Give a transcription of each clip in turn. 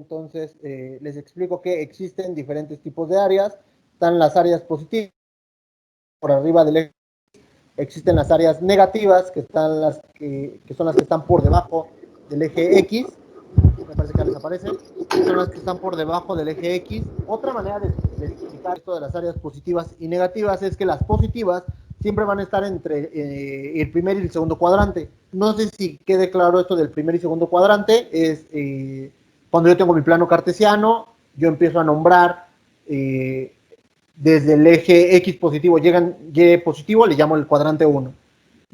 Entonces, les explico que existen diferentes tipos de áreas. Están las áreas positivas por arriba del eje. Existen las áreas negativas, que son las que están por debajo del eje X. Me parece que ya les aparece. Son las que están por debajo del eje X. Otra manera de explicar esto de las áreas positivas y negativas es que las positivas siempre van a estar entre el primer y el segundo cuadrante. No sé si quede claro esto del primer y segundo cuadrante. Es cuando yo tengo mi plano cartesiano, yo empiezo a nombrar desde el eje X positivo, llegan Y positivo, le llamo el cuadrante 1.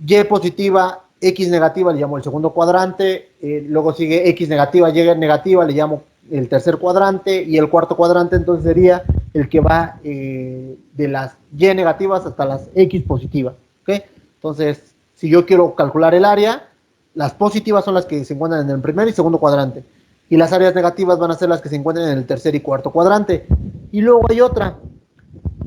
Y positiva, X negativa, le llamo el segundo cuadrante. Luego sigue X negativa, Y negativa, le llamo el tercer cuadrante. Y el cuarto cuadrante entonces sería el que va de las Y negativas hasta las X positivas. ¿Okay? Entonces, si yo quiero calcular el área, las positivas son las que se encuentran en el primer y segundo cuadrante. Y las áreas negativas van a ser las que se encuentran en el tercer y cuarto cuadrante. Y luego hay otra.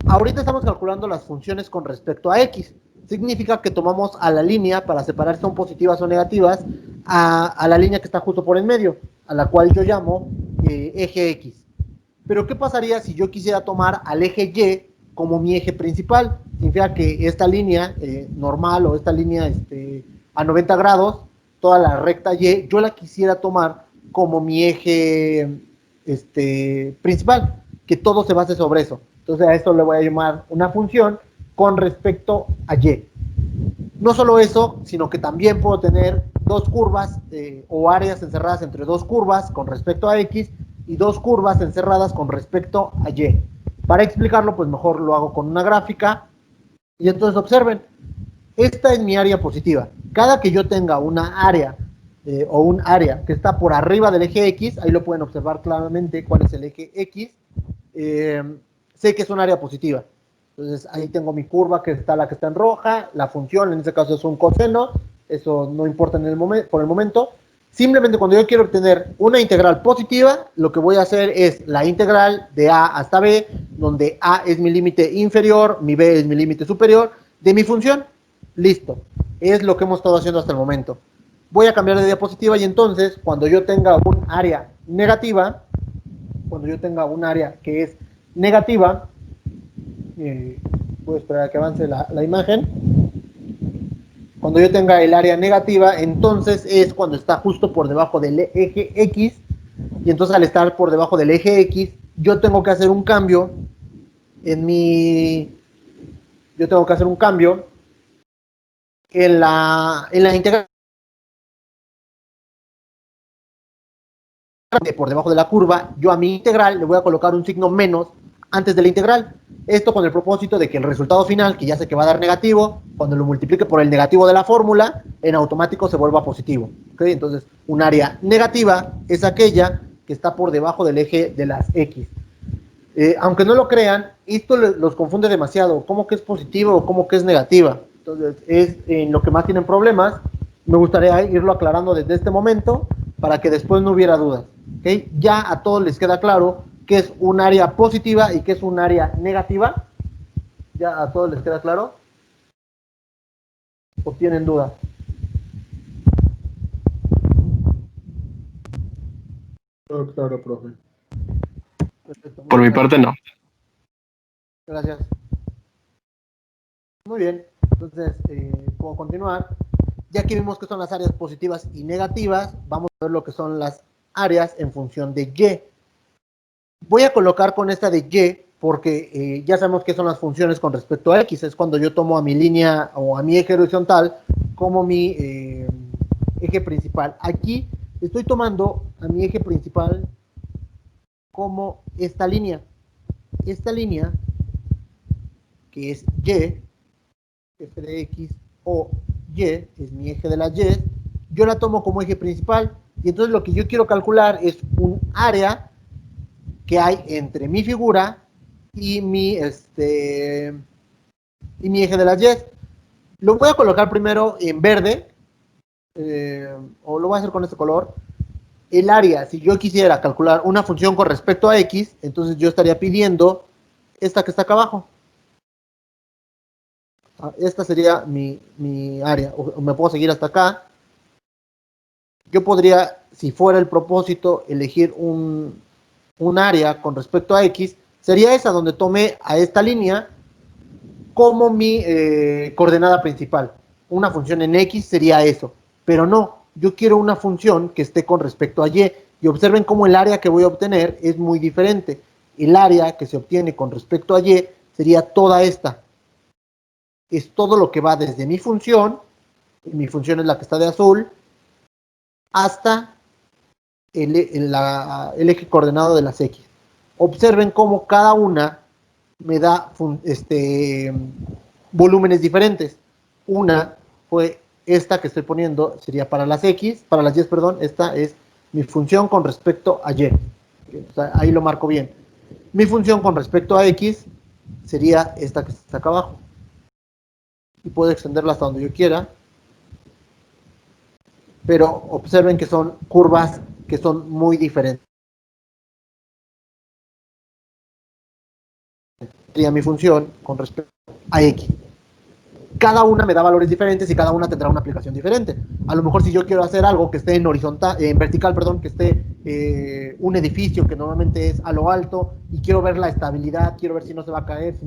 Ahorita estamos calculando las funciones con respecto a X. Significa que tomamos a la línea para separar si son positivas o negativas a la línea que está justo por en medio, a la cual yo llamo eje X. Pero ¿qué pasaría si yo quisiera tomar al eje Y como mi eje principal? Significa que esta línea normal o esta línea a 90 grados, toda la recta Y, yo la quisiera tomar como mi eje principal, que todo se base sobre eso. Entonces a esto le voy a llamar una función con respecto a Y. No solo eso, sino que también puedo tener dos curvas o áreas encerradas entre dos curvas con respecto a X y dos curvas encerradas con respecto a Y. Para explicarlo, pues mejor lo hago con una gráfica. Y entonces observen, esta es mi área positiva. Cada que yo tenga una área o un área que está por arriba del eje X, ahí lo pueden observar claramente cuál es el eje X, eh, sé que es un área positiva. Entonces ahí tengo mi curva que está la que está en roja, la función en este caso es un coseno, eso no importa en el por el momento. Simplemente cuando yo quiero obtener una integral positiva, lo que voy a hacer es la integral de A hasta B, donde A es mi límite inferior, mi B es mi límite superior, de mi función. Listo. Es lo que hemos estado haciendo hasta el momento. Voy a cambiar de diapositiva y entonces, cuando yo tenga un área negativa, cuando yo tenga un área que es negativa, voy a esperar a que avance la imagen. Cuando yo tenga el área negativa, entonces es cuando está justo por debajo del eje X. Y entonces al estar por debajo del eje X, yo tengo que hacer un cambio en mi... Yo tengo que hacer un cambio en la integral por debajo de la curva. Yo a mi integral le voy a colocar un signo menos antes de la integral. Esto con el propósito de que el resultado final, que ya sé que va a dar negativo, cuando lo multiplique por el negativo de la fórmula, en automático se vuelva positivo. ¿Okay? Entonces, un área negativa es aquella que está por debajo del eje de las X. Aunque no lo crean, esto los confunde demasiado. ¿Cómo que es positivo o cómo que es negativa? Entonces, es en lo que más tienen problemas. Me gustaría irlo aclarando desde este momento para que después no hubiera dudas. ¿Okay? Ya a todos les queda claro qué es un área positiva y qué es un área negativa. ¿Ya a todos les queda claro? ¿O tienen dudas? Claro, claro, profe. Perfecto, Por muchas mi gracias. parte, no. Gracias. Muy bien, entonces puedo continuar. Ya que vimos que son las áreas positivas y negativas, vamos a ver lo que son las áreas en función de Y. Voy a colocar con esta de Y porque ya sabemos que son las funciones con respecto a X. Es cuando yo tomo a mi línea o a mi eje horizontal como mi eje principal. Aquí estoy tomando a mi eje principal como esta línea. Esta línea, que es Y, f de X o Y, es mi eje de la Y, yo la tomo como eje principal. Y entonces lo que yo quiero calcular es un área que hay entre mi figura y mi eje de las Y. Lo voy a colocar primero en verde, o lo voy a hacer con este color. El área, si yo quisiera calcular una función con respecto a X, entonces yo estaría pidiendo esta que está acá abajo. Esta sería mi área, o me puedo seguir hasta acá. yo podría, si fuera el propósito, elegir un área con respecto a X, sería esa donde tomé a esta línea como mi coordenada principal. Una función en X sería eso, pero no, yo quiero una función que esté con respecto a Y, y observen cómo el área que voy a obtener es muy diferente. El área que se obtiene con respecto a Y sería toda esta. Es todo lo que va desde mi función es la que está de azul, hasta el eje coordenado de las X. Observen cómo cada una me da volúmenes diferentes. Una fue esta que estoy poniendo, sería para las X, para las Y, perdón, esta es mi función con respecto a Y. O sea, ahí lo marco bien. Mi función con respecto a X sería esta que está acá abajo. Y puedo extenderla hasta donde yo quiera. Pero observen que son curvas que son muy diferentes. Sería mi función con respecto a X. Cada una me da valores diferentes y cada una tendrá una aplicación diferente. A lo mejor si yo quiero hacer algo que esté en horizontal, en vertical, perdón, que esté un edificio que normalmente es a lo alto y quiero ver la estabilidad, quiero ver si no se va a caer,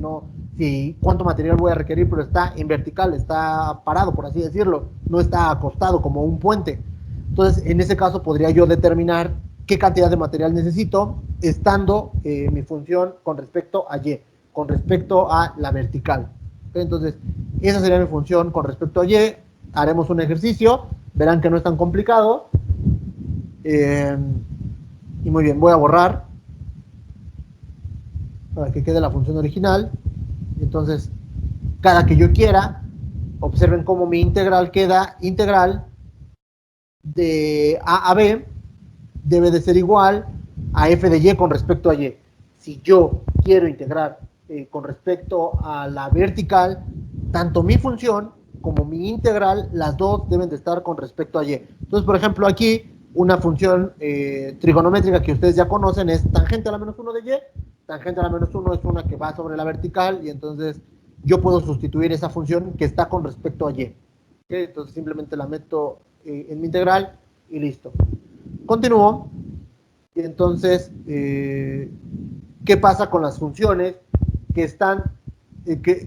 si cuánto material voy a requerir, pero está en vertical, está parado, por así decirlo, no está acostado como un puente. Entonces, en ese caso podría yo determinar qué cantidad de material necesito estando mi función con respecto a Y, con respecto a la vertical. Entonces, esa sería mi función con respecto a Y. Haremos un ejercicio, verán que no es tan complicado. Y muy bien, voy a borrar para que quede la función original. Entonces, cada que yo quiera, observen cómo mi integral queda integral de A a B, debe de ser igual a f de y con respecto a y. Si yo quiero integrar con respecto a la vertical, tanto mi función como mi integral, las dos deben de estar con respecto a y. Entonces, por ejemplo, aquí una función trigonométrica que ustedes ya conocen es tangente a la menos 1 de y. Tangente a la menos 1 es una que va sobre la vertical y entonces yo puedo sustituir esa función que está con respecto a y. ¿Okay? Entonces simplemente la meto en mi integral y listo. Continúo. Y entonces, ¿qué pasa con las funciones que están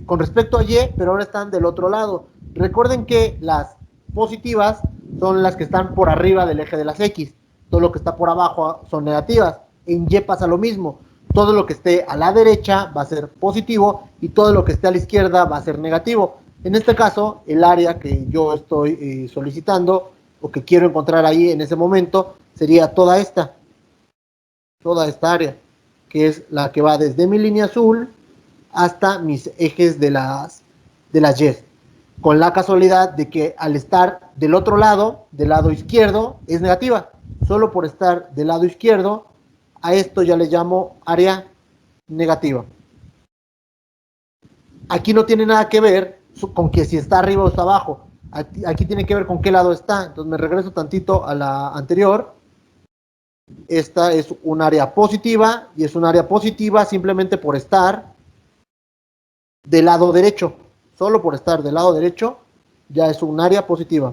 con respecto a y, pero ahora están del otro lado? Recuerden que las positivas son las que están por arriba del eje de las X. Todo lo que está por abajo son negativas. En y pasa lo mismo. Todo lo que esté a la derecha va a ser positivo y todo lo que esté a la izquierda va a ser negativo. En este caso, el área que yo estoy solicitando o que quiero encontrar ahí en ese momento sería toda esta área, que es la que va desde mi línea azul hasta mis ejes de las Y, con la casualidad de que al estar del otro lado, del lado izquierdo, es negativa. Solo por estar del lado izquierdo, a esto ya le llamo área negativa. Aquí no tiene nada que ver con que si está arriba o está abajo. Aquí tiene que ver con qué lado está. Entonces me regreso tantito a la anterior. Esta es un área positiva y es un área positiva simplemente por estar del lado derecho. Solo por estar del lado derecho ya es un área positiva.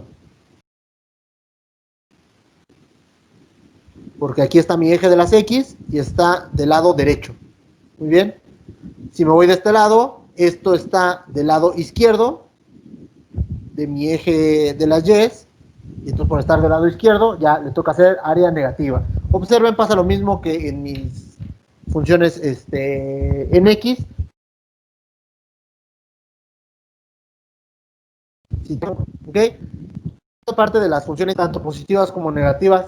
Porque aquí está mi eje de las X y está del lado derecho. Muy bien. Si me voy de este lado, esto está del lado izquierdo de mi eje de las Y. Y entonces por estar del lado izquierdo ya le toca hacer área negativa. Observen, pasa lo mismo que en mis funciones en X. Sí, ¿ok? Esta parte de las funciones tanto positivas como negativas.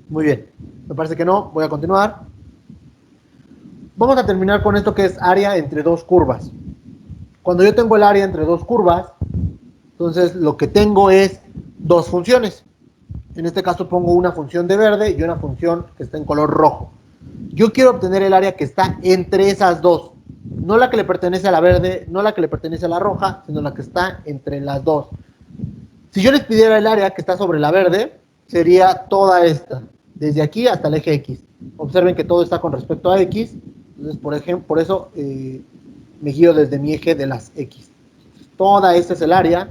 Muy bien. Me parece que no. Voy a continuar. Vamos a terminar con esto que es área entre dos curvas. Cuando yo tengo el área entre dos curvas, entonces lo que tengo es dos funciones. En este caso pongo una función de verde y una función que está en color rojo. Yo quiero obtener el área que está entre esas dos. No la que le pertenece a la verde, no la que le pertenece a la roja, sino la que está entre las dos. Si yo les pidiera el área que está sobre la verde, sería toda esta, desde aquí hasta el eje X. Observen que todo está con respecto a X. Entonces, por ejemplo, por eso me guío desde mi eje de las X. Toda esta es el área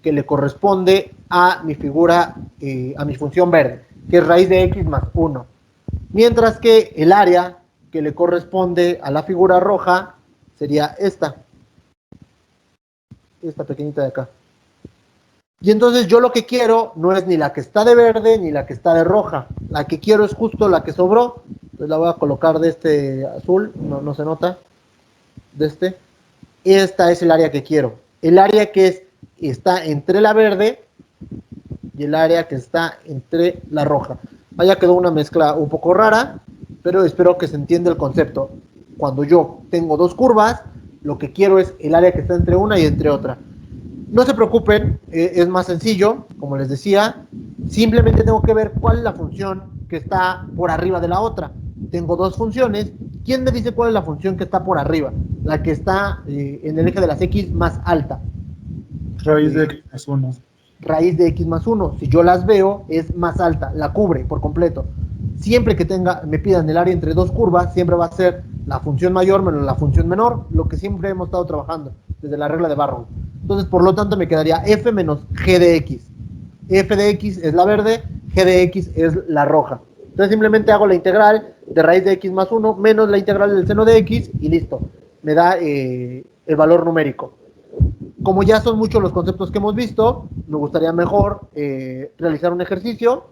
que le corresponde a mi figura, a mi función verde, que es raíz de x más 1. Mientras que el área que le corresponde a la figura roja sería esta pequeñita de acá. Y entonces yo lo que quiero no es ni la que está de verde ni la que está de roja. La que quiero es justo la que sobró. Entonces la voy a colocar de este azul, no se nota, de este. Esta es el área que quiero. El área que está entre la verde y el área que está entre la roja. Vaya, quedó una mezcla un poco rara, pero espero que se entienda el concepto. Cuando yo tengo dos curvas, lo que quiero es el área que está entre una y entre otra. No se preocupen, es más sencillo, como les decía, simplemente tengo que ver cuál es la función que está por arriba de la otra. Tengo dos funciones, ¿quién me dice cuál es la función que está por arriba? La que está en el eje de las X más alta. Raíz de x más 1. Raíz de X más 1, si yo las veo, es más alta, la cubre por completo. Siempre que me pidan el área entre dos curvas, siempre va a ser la función mayor menos la función menor, lo que siempre hemos estado trabajando desde la regla de Barrow. Entonces, por lo tanto, me quedaría f menos g de x. F de x es la verde, g de x es la roja. Entonces, simplemente hago la integral de raíz de x más 1 menos la integral del seno de x y listo. Me da el valor numérico. Como ya son muchos los conceptos que hemos visto, me gustaría mejor realizar un ejercicio.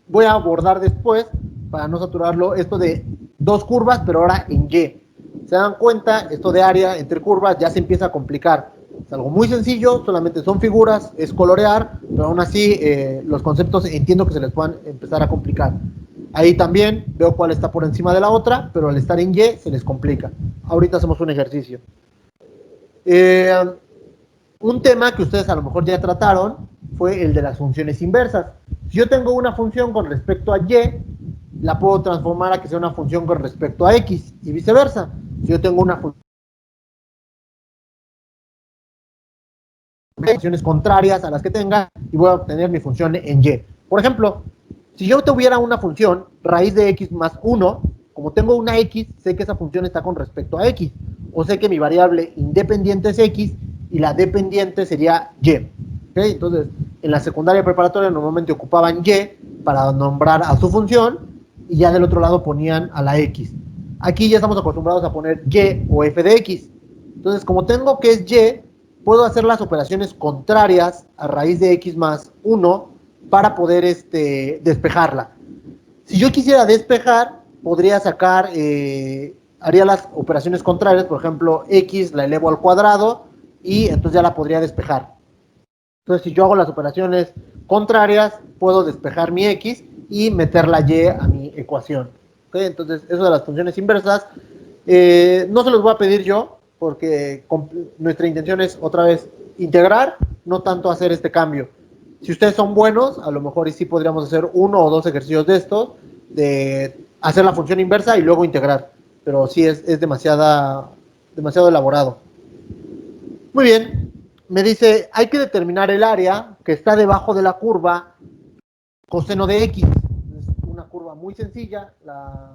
Voy a abordar después, para no saturarlo, esto de dos curvas, pero ahora en Y. Se dan cuenta, esto de área entre curvas ya se empieza a complicar. Es algo muy sencillo, solamente son figuras, es colorear, pero aún así los conceptos entiendo que se les puedan empezar a complicar. Ahí también veo cuál está por encima de la otra, pero al estar en Y se les complica. Ahorita hacemos un ejercicio. Un tema que ustedes a lo mejor ya trataron fue el de las funciones inversas. Si yo tengo una función con respecto a Y, la puedo transformar a que sea una función con respecto a X y viceversa. Si yo tengo una funciones contrarias a las que tenga y voy a obtener mi función en Y. Por ejemplo, si yo tuviera una función raíz de X más 1, como tengo una X, sé que esa función está con respecto a X, o sé que mi variable independiente es X y la dependiente sería Y. ¿Okay? Entonces, en la secundaria preparatoria normalmente ocupaban Y para nombrar a su función y ya del otro lado ponían a la X. Aquí ya estamos acostumbrados a poner Y o f de X. Entonces, como tengo que es Y, puedo hacer las operaciones contrarias a raíz de X más 1 para poder despejarla. Si yo quisiera despejar, podría sacar, haría las operaciones contrarias, por ejemplo, X la elevo al cuadrado y entonces ya la podría despejar. Entonces, si yo hago las operaciones contrarias, puedo despejar mi X y meter la Y a mi ecuación. ¿Okay? Entonces, eso de las funciones inversas, no se los voy a pedir yo, porque nuestra intención es otra vez integrar, no tanto hacer este cambio. Si ustedes son buenos, a lo mejor y sí podríamos hacer uno o dos ejercicios de estos, de hacer la función inversa y luego integrar, pero sí es demasiado elaborado. Muy bien, me dice, hay que determinar el área que está debajo de la curva coseno de X. Es una curva muy sencilla, la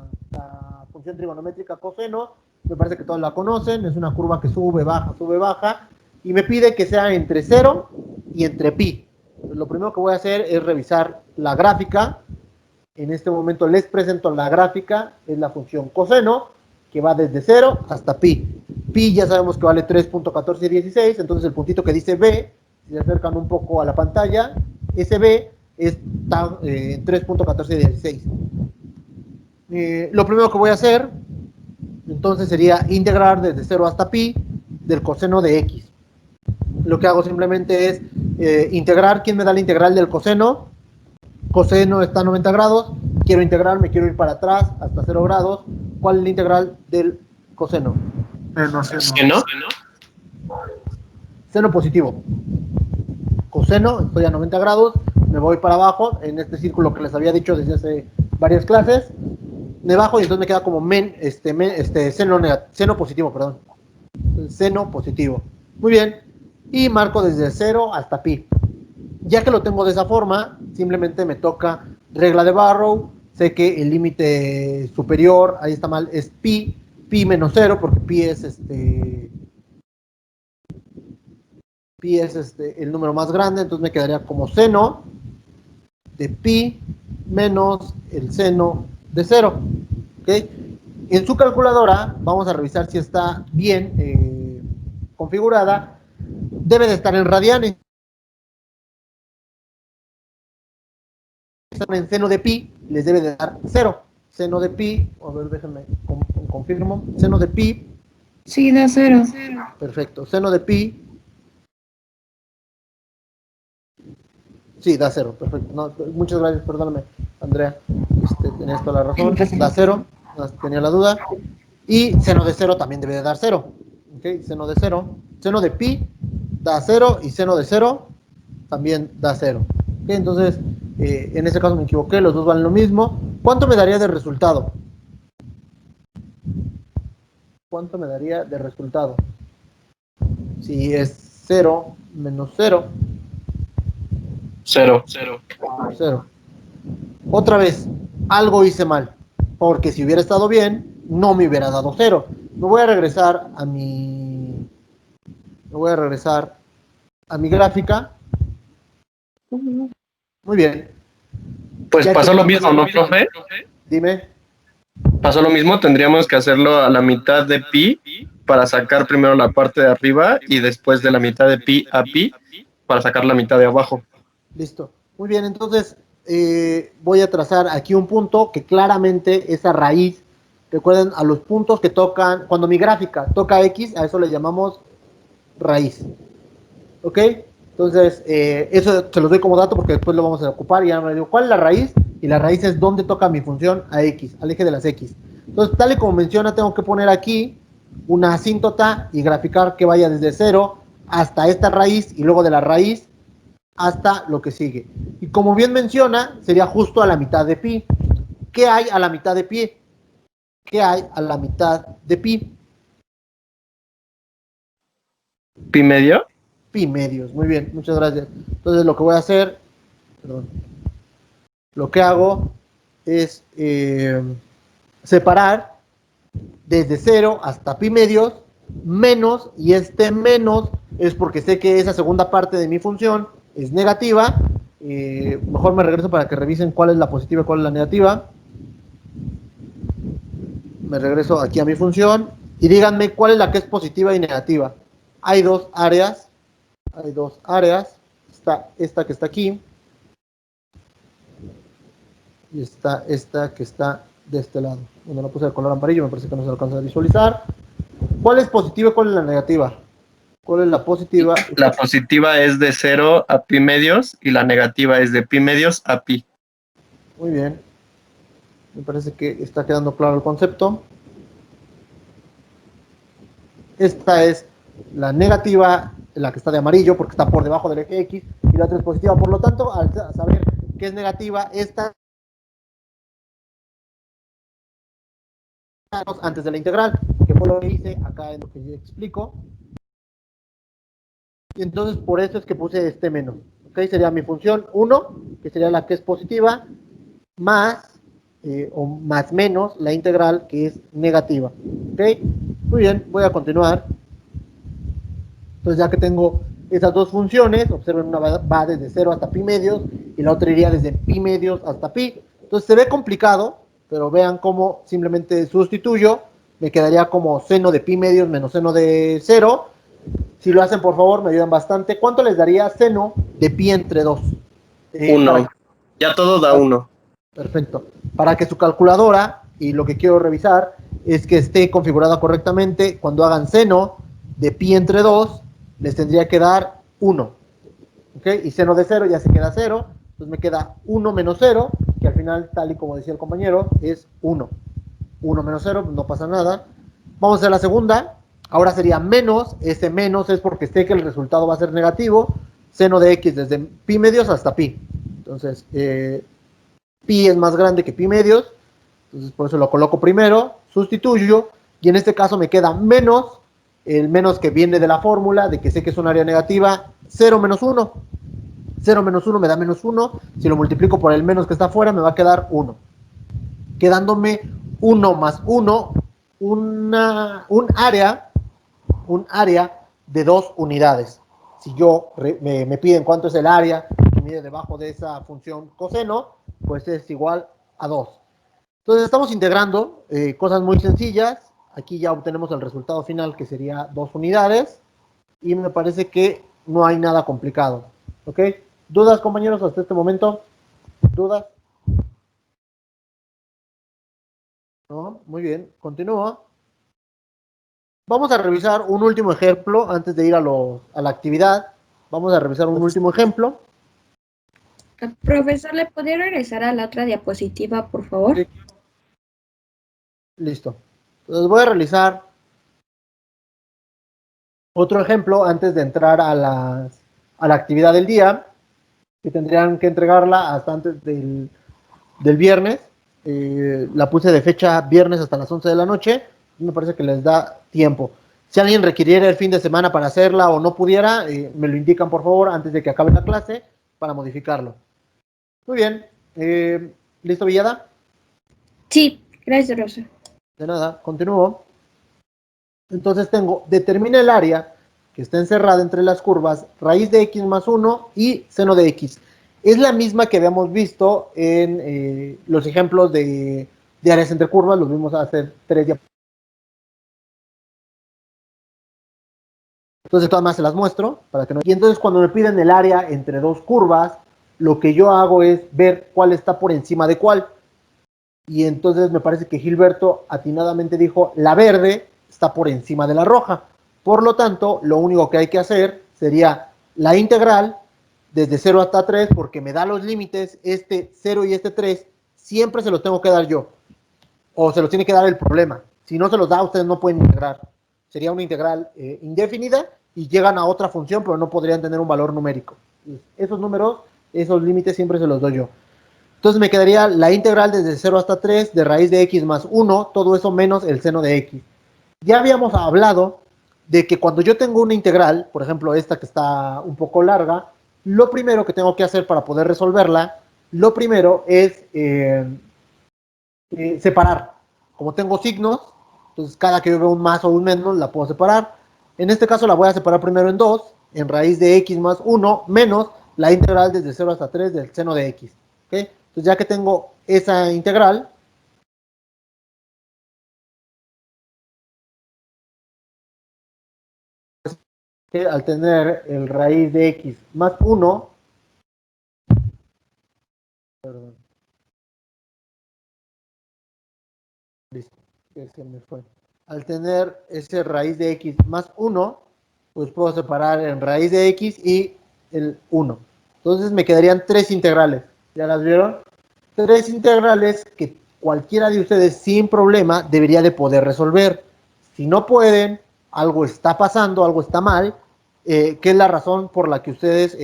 función trigonométrica coseno, me parece que todos la conocen, es una curva que sube, baja, y me pide que sea entre 0 y entre pi. Entonces, lo primero que voy a hacer es revisar la gráfica. En este momento les presento la gráfica, es la función coseno, que va desde 0 hasta pi. Pi ya sabemos que vale 3.1416, entonces el puntito que dice B, si se acercan un poco a la pantalla, ese B está en 3.1416. Lo primero que voy a hacer, entonces, sería integrar desde 0 hasta pi del coseno de x. Lo que hago simplemente es integrar. ¿Quién me da la integral del coseno? Coseno está a 90 grados. Quiero integrar, me quiero ir para atrás hasta 0 grados. ¿Cuál es la integral del coseno? Seno. Seno positivo. Coseno, estoy a 90 grados, me voy para abajo, en este círculo que les había dicho desde hace varias clases, me bajo y entonces me queda como seno positivo, perdón. Seno positivo. Muy bien. Y marco desde 0 hasta pi. Ya que lo tengo de esa forma, simplemente me toca regla de Barrow. Sé que el límite superior, ahí está mal, es pi menos 0, porque pi es pi es el número más grande, entonces me quedaría como seno de pi menos el seno de 0. ¿Okay? En su calculadora, vamos a revisar si está bien configurada, debe de estar en radianes. Están en seno de pi, les debe de dar 0. Seno de pi, a ver, déjenme confirmo. Seno de pi. Sí, da 0. Perfecto. Seno de pi. Sí, da 0. Perfecto. No, muchas gracias, perdóname, Andrea. Tenías toda la razón. Da 0. Tenía la duda. Y seno de 0 también debe de dar 0. ¿Okay? Seno de 0. Seno de pi da 0 y seno de 0 también da 0. ¿Okay? Entonces, en ese caso me equivoqué, los dos valen lo mismo. ¿Cuánto me daría de resultado? ¿Cuánto me daría de resultado? Si es 0 menos 0. 0. 0. Otra vez, algo hice mal. Porque si hubiera estado bien, no me hubiera dado 0. Me voy a regresar a mi gráfica. Muy bien. Pues Ya pasó que lo mismo, ¿no, profe? Dime. Pasó lo mismo, tendríamos que hacerlo a la mitad de pi para sacar primero la parte de arriba y después de la mitad de pi a pi para sacar la mitad de abajo. Listo. Muy bien, entonces voy a trazar aquí un punto que claramente esa raíz, recuerden a los puntos que tocan, cuando mi gráfica toca X, a eso le llamamos raíz. ¿Ok? Entonces, eso se los doy como dato porque después lo vamos a ocupar y ya me digo, ¿cuál es la raíz? Y la raíz es dónde toca mi función a X, al eje de las X. Entonces, tal y como menciona, tengo que poner aquí una asíntota y graficar que vaya desde 0 hasta esta raíz y luego de la raíz hasta lo que sigue. Y como bien menciona, sería justo a la mitad de pi. ¿Qué hay a la mitad de pi? ¿Qué hay a la mitad de pi? ¿Pi medio? Pi medios, muy bien, muchas gracias. Entonces lo que voy a hacer, perdón, lo que hago es separar desde 0 hasta pi medios menos, y este menos es porque sé que esa segunda parte de mi función es negativa. Mejor me regreso para que revisen cuál es la positiva y cuál es la negativa. Me regreso aquí a mi función y díganme cuál es la que es positiva y negativa. Hay dos áreas. Está esta que está aquí y está esta que está de este lado. Bueno, la puse de color amarillo, me parece que no se alcanza a visualizar. ¿Cuál es positiva y cuál es la negativa? ¿Cuál es la positiva? La positiva es de 0 a pi medios y la negativa es de pi medios a pi. Muy bien. Me parece que está quedando claro el concepto. Esta es la negativa, la que está de amarillo, porque está por debajo del eje X, y la otra es positiva. Por lo tanto, al saber que es negativa, esta antes de la integral, que fue lo que hice acá en lo que yo explico. Y entonces por eso es que puse este menos. ¿Ok? Sería mi función 1, que sería la que es positiva, más o más menos la integral que es negativa. ¿Ok? Muy bien, voy a continuar. Entonces ya que tengo esas dos funciones, observen, una va desde 0 hasta pi medios y la otra iría desde pi medios hasta pi. Entonces se ve complicado, pero vean cómo simplemente sustituyo. Me quedaría como seno de pi medios menos seno de 0. Si lo hacen, por favor, me ayudan bastante. ¿Cuánto les daría seno de pi entre 2? 1. Ya todo da 1. Perfecto. Para que su calculadora, y lo que quiero revisar, es que esté configurada correctamente. Cuando hagan seno de pi entre 2, les tendría que dar 1. ¿Ok? Y seno de 0 ya se queda 0. Entonces me queda 1 menos 0, que al final, tal y como decía el compañero, es 1. 1 menos 0, no pasa nada. Vamos a hacer la segunda. Ahora sería menos. Ese menos es porque sé que el resultado va a ser negativo. Seno de x desde pi medios hasta pi. Entonces, pi es más grande que pi medios. Entonces, por eso lo coloco primero. Sustituyo. Y en este caso me queda menos. El menos que viene de la fórmula, de que sé que es un área negativa. 0 menos 1. 0 menos 1 me da menos 1. Si lo multiplico por el menos que está afuera, me va a quedar 1. Quedándome 1 más 1, un área de 2 unidades. Si yo me piden cuánto es el área que mide debajo de esa función coseno, pues es igual a 2. Entonces estamos integrando cosas muy sencillas. Aquí ya obtenemos el resultado final, que sería 2 unidades. Y me parece que no hay nada complicado. ¿Ok? ¿Dudas, compañeros, hasta este momento? ¿Dudas? No, muy bien. Continúo. Vamos a revisar un último ejemplo antes de ir a la actividad. Vamos a revisar un último ejemplo. Profesor, ¿le podría regresar a la otra diapositiva, por favor? Sí. Listo. Entonces voy a realizar otro ejemplo antes de entrar a la actividad del día, que tendrían que entregarla hasta antes del viernes. La puse de fecha viernes hasta las 11 de la noche. Me parece que les da tiempo. Si alguien requiriera el fin de semana para hacerla o no pudiera, me lo indican por favor antes de que acabe la clase para modificarlo. Muy bien. ¿Listo, Villada? Sí, gracias, Rosa. De nada, continúo. Entonces tengo, determina el área que está encerrada entre las curvas raíz de x más 1 y seno de x. Es la misma que habíamos visto en los ejemplos de áreas entre curvas, los vimos hace 3 días. Entonces, de todas maneras se las muestro para que no. Y entonces, cuando me piden el área entre dos curvas, lo que yo hago es ver cuál está por encima de cuál. Y entonces me parece que Gilberto atinadamente dijo, la verde está por encima de la roja. Por lo tanto, lo único que hay que hacer sería la integral desde 0 hasta 3, porque me da los límites, este 0 y este 3, siempre se los tengo que dar yo. O se los tiene que dar el problema. Si no se los da, ustedes no pueden integrar. Sería una integral indefinida y llegan a otra función, pero no podrían tener un valor numérico. Esos números, esos límites siempre se los doy yo. Entonces me quedaría la integral desde 0 hasta 3 de raíz de x más 1, todo eso menos el seno de x. Ya habíamos hablado de que cuando yo tengo una integral, por ejemplo esta que está un poco larga, lo primero que tengo que hacer para poder resolverla, lo primero es separar. Como tengo signos, entonces cada que yo veo un más o un menos, la puedo separar. En este caso la voy a separar primero en 2, en raíz de x más 1, menos la integral desde 0 hasta 3 del seno de x. ¿Okay? Entonces ya que tengo esa integral, que al tener el raíz de x más 1, perdón, listo, que se me fue. Al tener ese raíz de x más 1, pues puedo separar en raíz de x y el 1. Entonces me quedarían 3 integrales. ¿Ya las vieron? 3 integrales que cualquiera de ustedes sin problema debería de poder resolver. Si no pueden, algo está pasando, algo está mal, que es la razón por la que ustedes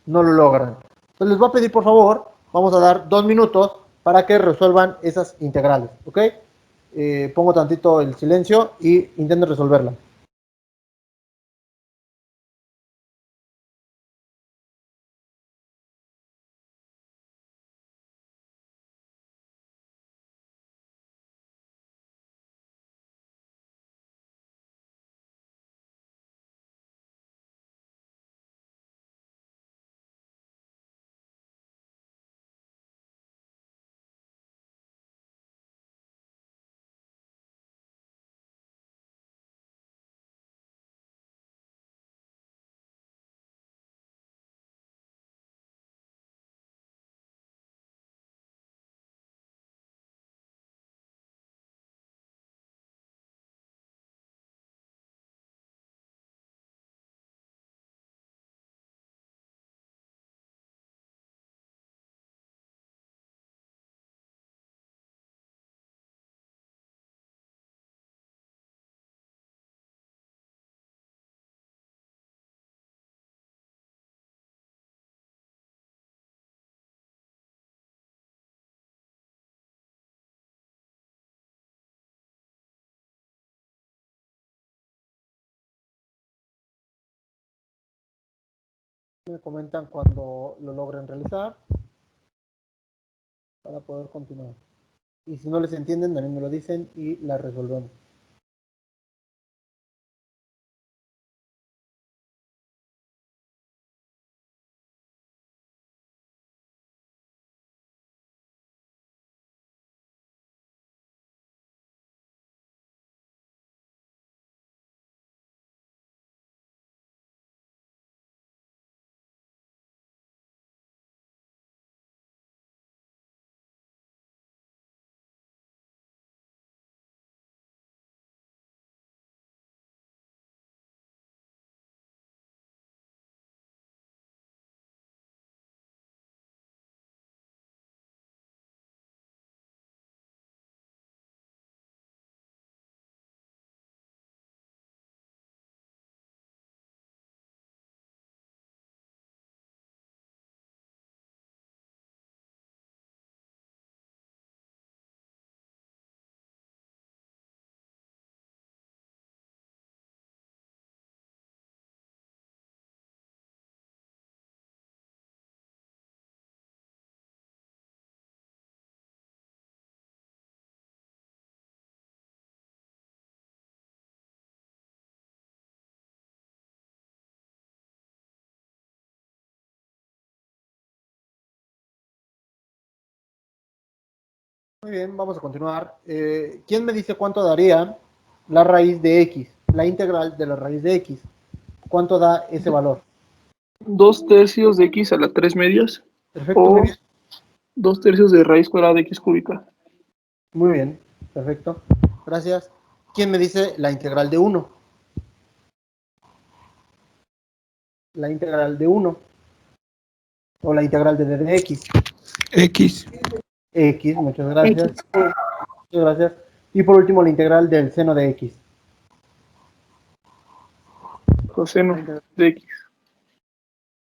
no lo logran. Entonces les voy a pedir por favor, vamos a dar 2 minutos para que resuelvan esas integrales, ¿ok? Pongo tantito el silencio y intenten resolverla. Me comentan cuando lo logren realizar para poder continuar. Y si no les entienden, también me lo dicen y la resolvemos. Muy bien, vamos a continuar. ¿Quién me dice cuánto daría la raíz de x? La integral de la raíz de x. ¿Cuánto da ese valor? 2/3 de x a la 3 medios. Perfecto, muy O bien. 2/3 de raíz cuadrada de x cúbica. Muy bien, perfecto. Gracias. ¿Quién me dice la integral de 1? La integral de 1. O la integral de d de x. X. X, muchas gracias. X. Muchas gracias. Y por último, la integral del seno de x. Coseno de x.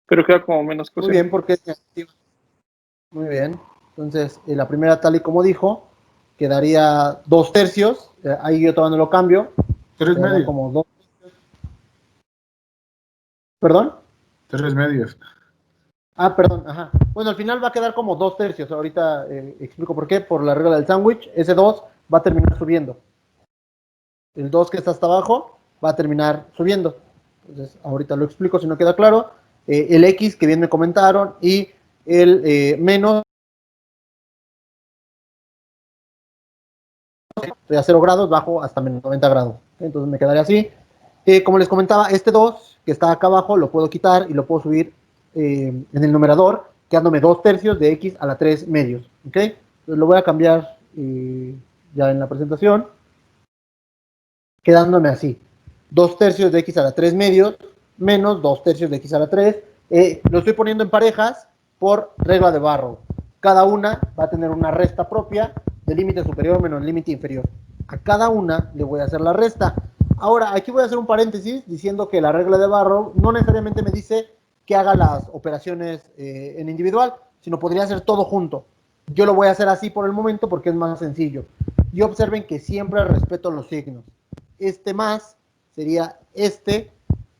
Pero queda como menos Muy coseno. bien, porque es negativa. Muy bien. Entonces, la primera, tal y como dijo, quedaría 2/3. Ahí yo todavía no lo cambio. 3 Quedaría medios. como 2. ¿Perdón? 3 medios. Ah, perdón, ajá. Bueno, al final va a quedar como 2/3. Ahorita explico por qué. Por la regla del sándwich, ese 2 va a terminar subiendo. El 2 que está hasta abajo va a terminar subiendo. Entonces, ahorita lo explico si no queda claro. El X, que bien me comentaron, y el menos de 0 grados, bajo hasta menos 90 grados. Entonces me quedaría así. Como les comentaba, este 2 que está acá abajo lo puedo quitar y lo puedo subir en el numerador, quedándome 2/3 de x a la 3 medios. ¿Ok? Entonces lo voy a cambiar ya en la presentación, quedándome así. 2/3 de x a la 3 medios menos 2/3 de x a la 3. Lo estoy poniendo en parejas por regla de Barrow. Cada una va a tener una resta propia del límite superior menos el límite inferior. A cada una le voy a hacer la resta. Ahora, aquí voy a hacer un paréntesis diciendo que la regla de Barrow no necesariamente me dice que haga las operaciones en individual, sino podría hacer todo junto. Yo lo voy a hacer así por el momento porque es más sencillo. Y observen que siempre respeto los signos. Este más sería este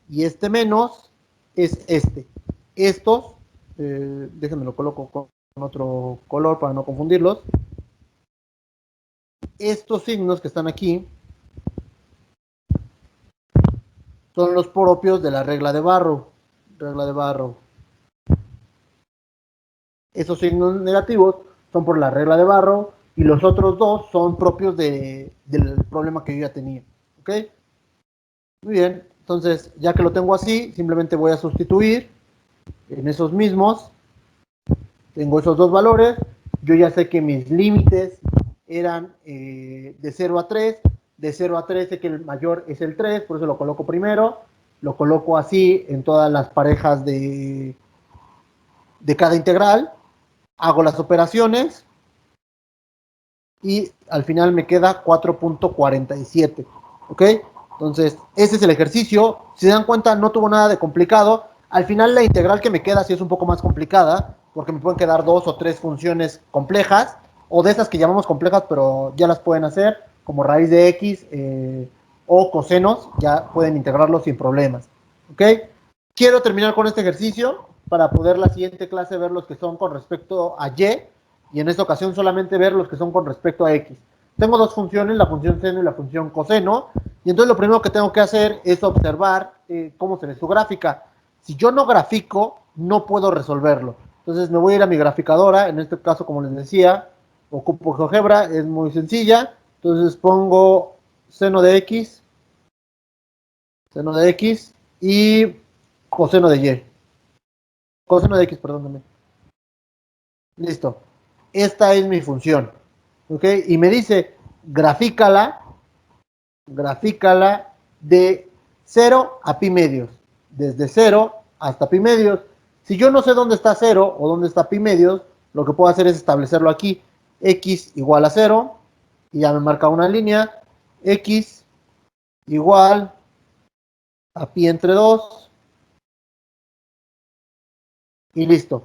y este menos es este. Estos, déjenme lo coloco con otro color para no confundirlos. Estos signos que están aquí son los propios de la regla de Barrow. Regla de Barrow. Esos signos negativos son por la regla de Barrow y los otros dos son propios del problema que yo ya tenía. ¿Ok? Muy bien. Entonces, ya que lo tengo así, simplemente voy a sustituir en esos mismos. Tengo esos dos valores. Yo ya sé que mis límites eran de 0 a 3. De 0 a 3 sé que el mayor es el 3, por eso lo coloco primero. Lo coloco así en todas las parejas de cada integral. Hago las operaciones y al final me queda 4.47. ¿Ok? Entonces, ese es el ejercicio. Si se dan cuenta, no tuvo nada de complicado. Al final, la integral que me queda sí es un poco más complicada, porque me pueden quedar 2 o 3 funciones complejas, o de esas que llamamos complejas, pero ya las pueden hacer, como raíz de x o cosenos, ya pueden integrarlos sin problemas. ¿Ok? Quiero terminar con este ejercicio para poder la siguiente clase ver los que son con respecto a y en esta ocasión solamente ver los que son con respecto a x. Tengo dos funciones, la función seno y la función coseno, y entonces lo primero que tengo que hacer es observar cómo se ve su gráfica. Si yo no grafico, no puedo resolverlo. Entonces me voy a ir a mi graficadora, en este caso, como les decía, ocupo GeoGebra, es muy sencilla. Entonces pongo seno de x y coseno de y. Coseno de x, perdóname. Listo. Esta es mi función. ¿Ok? Y me dice, grafícala de 0 a pi medios. Desde 0 hasta pi medios. Si yo no sé dónde está 0 o dónde está pi medios, lo que puedo hacer es establecerlo aquí. X igual a 0. Y ya me marca una línea. X igual a pi entre 2. Y listo.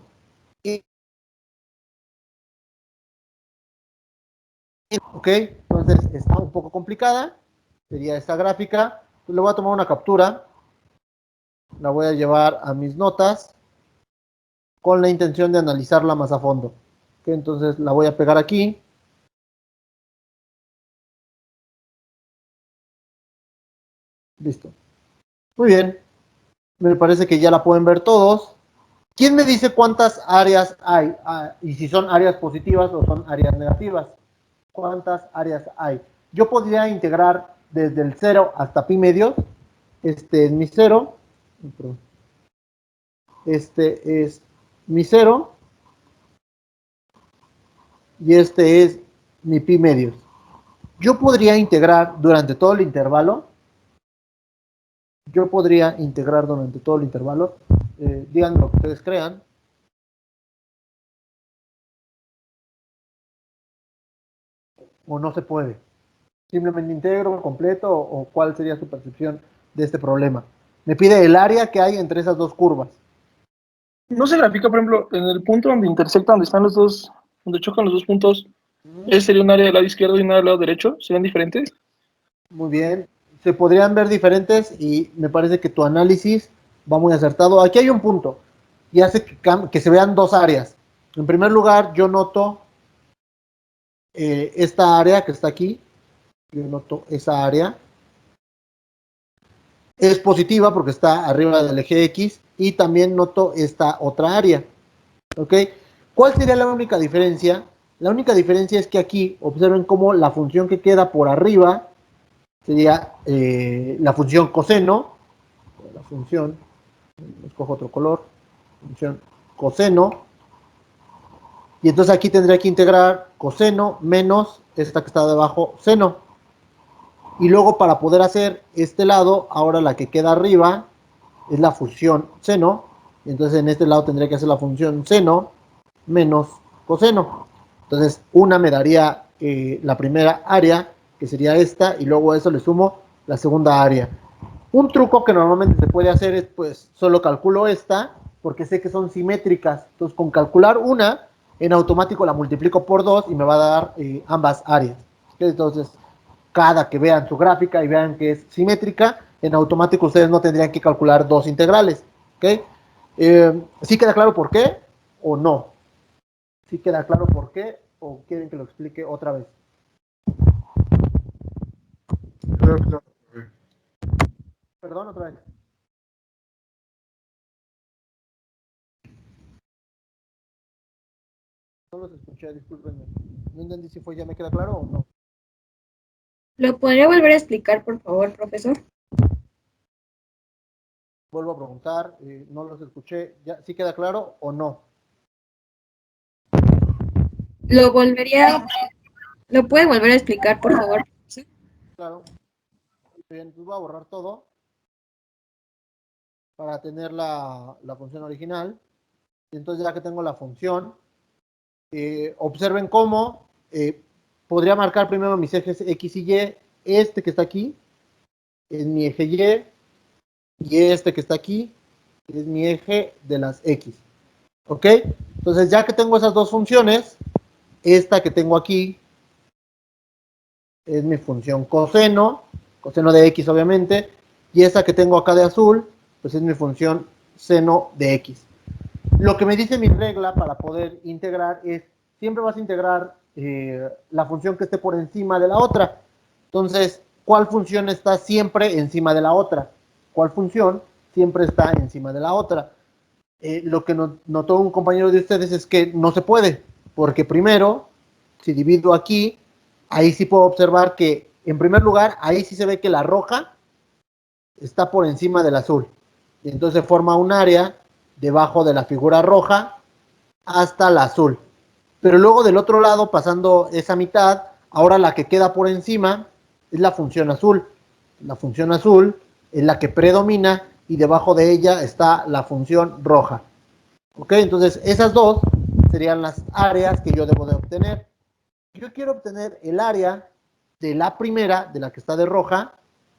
Ok, entonces está un poco complicada. Sería esta gráfica. Le voy a tomar una captura. La voy a llevar a mis notas con la intención de analizarla más a fondo. Ok, entonces la voy a pegar aquí. Listo. Muy bien. Me parece que ya la pueden ver todos. ¿Quién me dice cuántas áreas hay? Y si son áreas positivas o son áreas negativas. cuántas áreas hay. Yo podría integrar desde el 0 hasta pi medios. Este es mi 0. Este es mi 0. Y este es mi pi medios. Yo podría integrar durante todo el intervalo. Díganme lo que ustedes crean. O no se puede. Simplemente integro completo, o cuál sería su percepción de este problema. Me pide el área que hay entre esas dos curvas. No se grafica, por ejemplo, en el punto donde intersectan, donde están los dos, donde chocan los dos puntos. ¿Ese sería un área del lado izquierdo y un área del lado derecho? ¿Serían diferentes? Muy bien. Se podrían ver diferentes y me parece que tu análisis va muy acertado. Aquí hay un punto y hace que se vean dos áreas. En primer lugar, yo noto esta área que está aquí. Yo noto esa área. Es positiva porque está arriba del eje X, y también noto esta otra área. ¿Ok? ¿Cuál sería la única diferencia? La única diferencia es que aquí observen cómo la función que queda por arriba sería la función coseno. La función, escojo otro color, función coseno. Y entonces aquí tendría que integrar coseno menos esta que está debajo, seno. Y luego, para poder hacer este lado, ahora la que queda arriba es la función seno. Entonces en este lado tendría que hacer la función seno menos coseno. Entonces una me daría la primera área, que sería esta, y luego a eso le sumo la segunda área. Un truco que normalmente se puede hacer es, pues, solo calculo esta, porque sé que son simétricas. Entonces, con calcular una, en automático la multiplico por 2 y me va a dar ambas áreas. Entonces, cada que vean su gráfica y vean que es simétrica, en automático ustedes no tendrían que calcular dos integrales. ¿Ok? ¿Sí queda claro por qué o no? ¿Sí queda claro por qué o quieren que lo explique otra vez? Perdón, otra vez. No los escuché, discúlpenme. No entendí si fue, ya me queda claro o no. ¿Lo podría volver a explicar, por favor, profesor? Vuelvo a preguntar, no los escuché. ¿Ya, sí queda claro o no? ¿Lo puede volver a explicar, por favor? Claro. Bien, pues voy a borrar todo para tener la función original. Y entonces, ya que tengo la función, observen cómo podría marcar primero mis ejes X y Y. Este que está aquí es mi eje y este que está aquí es mi eje de las X. ¿Ok? Entonces, ya que tengo esas dos funciones, esta que tengo aquí es mi función coseno de X obviamente, y esta que tengo acá de azul, pues es mi función seno de X. Lo que me dice mi regla para poder integrar es, siempre vas a integrar la función que esté por encima de la otra. Entonces, ¿cuál función está siempre encima de la otra? ¿Cuál función siempre está encima de la otra? Lo que notó un compañero de ustedes es que no se puede, porque primero, si divido aquí, ahí sí puedo observar que, en primer lugar, ahí sí se ve que la roja está por encima del azul. Y entonces forma un área debajo de la figura roja hasta la azul. Pero luego del otro lado, pasando esa mitad, ahora la que queda por encima es la función azul. La función azul es la que predomina y debajo de ella está la función roja. ¿Ok? Entonces esas dos serían las áreas que yo debo de obtener. Yo quiero obtener el área de la primera, de la que está de roja.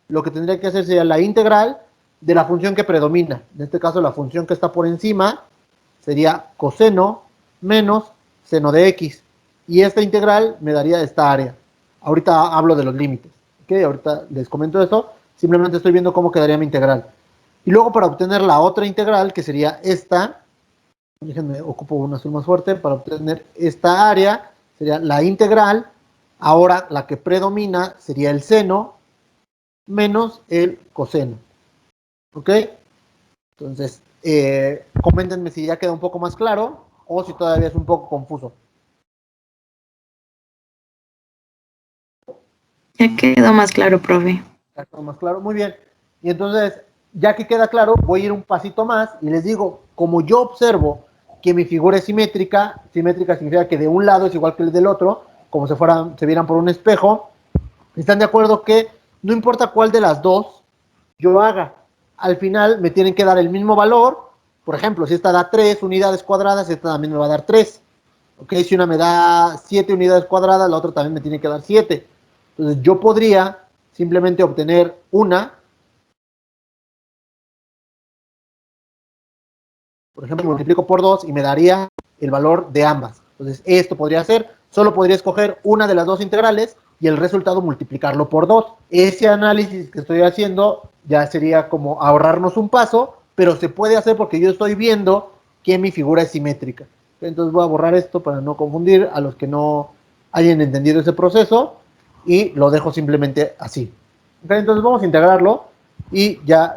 Lo que tendría que hacer sería la integral de la función que predomina. En este caso, la función que está por encima sería coseno menos seno de X. Y esta integral me daría esta área. Ahorita hablo de los límites. ¿Ok? Ahorita les comento eso. Simplemente estoy viendo cómo quedaría mi integral. Y luego, para obtener la otra integral, que sería esta, déjenme, ocupo un azul más fuerte, para obtener esta área, sería la integral. Ahora la que predomina sería el seno menos el coseno. ¿Ok? Entonces, coméntenme si ya queda un poco más claro o si todavía es un poco confuso. Ya quedó más claro, profe. Ya quedó más claro, muy bien. Y entonces, ya que queda claro, voy a ir un pasito más y les digo, como yo observo que mi figura es simétrica, simétrica significa que de un lado es igual que el del otro, como si se vieran por un espejo, están de acuerdo que no importa cuál de las dos yo haga, al final me tienen que dar el mismo valor. Por ejemplo, si esta da 3 unidades cuadradas, esta también me va a dar 3. ¿Ok? Si una me da 7 unidades cuadradas, la otra también me tiene que dar 7. Entonces yo podría simplemente obtener una, por ejemplo, multiplico por 2 y me daría el valor de ambas. Entonces esto podría ser, solo podría escoger una de las dos integrales y el resultado multiplicarlo por 2. Ese análisis que estoy haciendo ya sería como ahorrarnos un paso, pero se puede hacer porque yo estoy viendo que mi figura es simétrica. Entonces voy a borrar esto para no confundir a los que no hayan entendido ese proceso y lo dejo simplemente así. Okay, entonces vamos a integrarlo y ya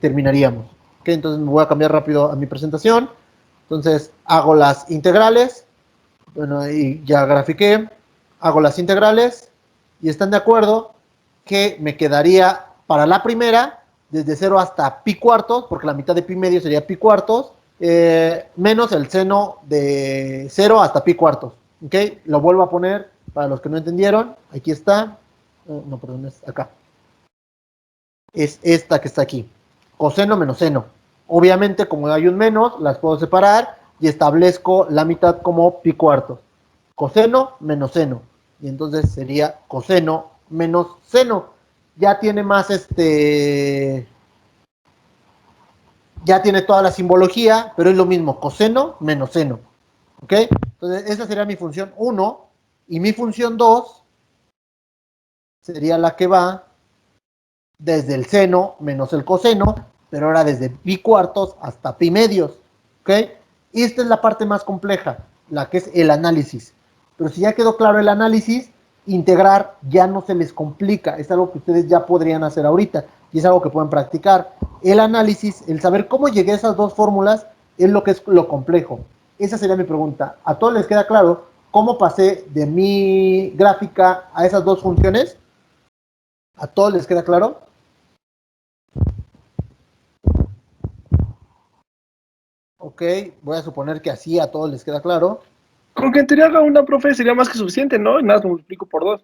terminaríamos. Okay, entonces me voy a cambiar rápido a mi presentación. Entonces hago las integrales, bueno, y ya grafiqué, hago las integrales y están de acuerdo que me quedaría para la primera desde 0 hasta pi cuartos, porque la mitad de pi medio sería pi cuartos, menos el seno de 0 hasta pi cuartos. ¿Ok? Lo vuelvo a poner para los que no entendieron. Aquí está. No, perdón, es acá. Es esta que está aquí. Coseno menos seno. Obviamente, como hay un menos, las puedo separar y establezco la mitad como pi cuartos. Coseno menos seno. Y entonces sería coseno menos seno. Ya tiene más ya tiene toda la simbología, pero es lo mismo, coseno menos seno. ¿Ok? Entonces, esa sería mi función 1 y mi función 2 sería la que va desde el seno menos el coseno, pero ahora desde pi cuartos hasta pi medios. ¿Ok? Y esta es la parte más compleja, la que es el análisis. Pero si ya quedó claro el análisis, integrar ya no se les complica, es algo que ustedes ya podrían hacer ahorita y es algo que pueden practicar. El análisis, el saber cómo llegué a esas dos fórmulas es lo que es lo complejo. Esa sería mi pregunta. ¿A todos les queda claro cómo pasé de mi gráfica a esas dos funciones? ¿A todos les queda claro? Ok, voy a suponer que así a todos les queda claro. Con que en teoría haga una, profe, sería más que suficiente, ¿no? Y nada, lo multiplico por 2.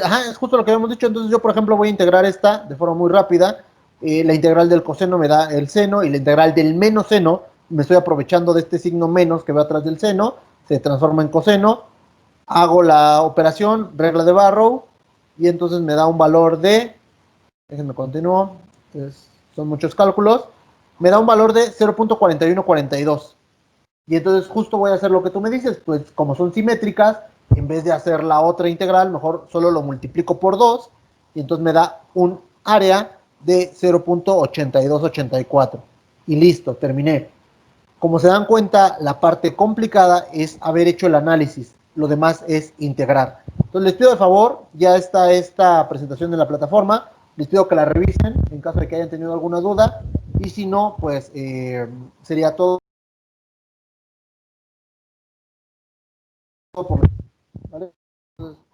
Ajá, es justo lo que habíamos dicho. Entonces yo, por ejemplo, voy a integrar esta de forma muy rápida. La integral del coseno me da el seno y la integral del menos seno, me estoy aprovechando de este signo menos que va atrás del seno, se transforma en coseno. Hago la operación, regla de Barrow, y entonces me da un valor de, déjenme continuar, son muchos cálculos, me da un valor de 0.4142. Y entonces justo voy a hacer lo que tú me dices, pues como son simétricas, en vez de hacer la otra integral, mejor solo lo multiplico por 2 y entonces me da un área de 0.8284. Y listo, terminé. Como se dan cuenta, la parte complicada es haber hecho el análisis, lo demás es integrar. Entonces les pido de favor, ya está esta presentación en la plataforma, les pido que la revisen en caso de que hayan tenido alguna duda y si no, pues sería todo. ¿Vale? Entonces,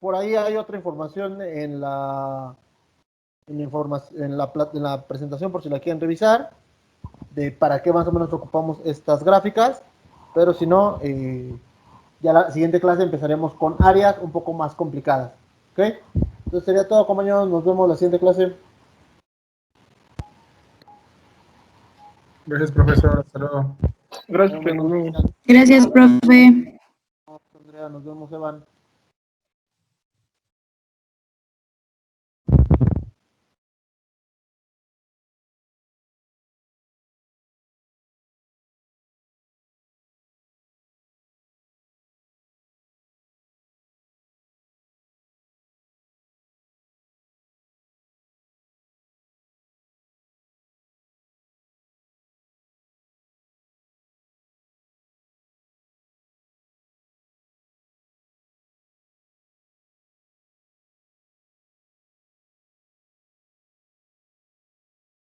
por ahí hay otra información en la presentación por si la quieren revisar, de para qué más o menos ocupamos estas gráficas, pero si no, ya la siguiente clase empezaremos con áreas un poco más complicadas. ¿Ok? Entonces sería todo, compañeros, nos vemos la siguiente clase. Gracias, profesor. Hasta luego. Gracias, profe, nos vemos. Gracias, profe. Andrea, nos vemos, Evan.